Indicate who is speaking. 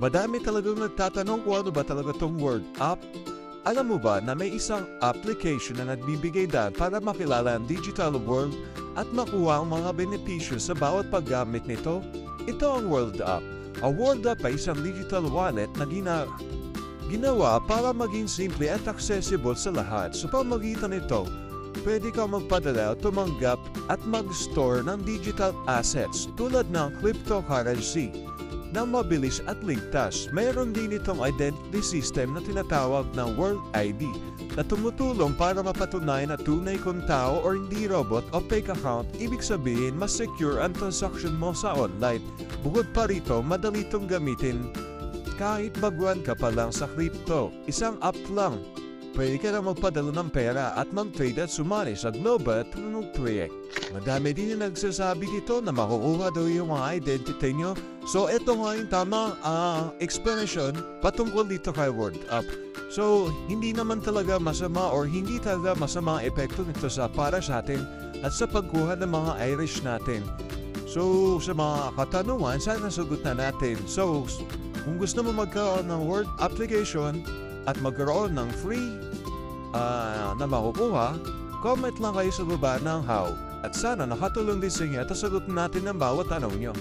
Speaker 1: Madami talagang nagtatanong kung ano ba talaga tong World App. Alam mo ba na may isang application na nagbibigay daan para makilala ang digital world at makuha ang mga benepisyo sa bawat paggamit nito? Ito ang World App. Ang World App ay isang digital wallet na ginawa para maging simple at accessible sa lahat. Sa pamamagitan nito, pwede kang magpadala, tumanggap at mag-store ng digital assets tulad ng cryptocurrency na mabilis at ligtas. Mayroon din itong identity system na tinatawag na World ID na tumutulong para mapatunayan na tunay kung tao o hindi robot o fake account. Ibig sabihin, mas secure ang transaction mo sa online. Bukod pa rito, madali itong gamitin kahit baguhan ka pa lang sa crypto. Isang app lang. Pwede ka na magpadala ng pera at mag-trade at sumali sa global at tunong project. Madami din yung nagsasabi dito na makukuha daw yung mga identity nyo. So, ito nga yung tamang explanation patungkol dito kay World App. So, hindi naman talaga masama or hindi talaga masama ang epekto nito para sa atin at sa pagkuha ng mga Irish natin. So, sa mga katanungan, sana sagot na natin. So, kung gusto mo magkaroon ng World application at magkaroon ng free na makukuha, comment lang kayo sa baba ng how. At sana nakatulong din sa inyo at sagot natin ang bawat tanong nyo.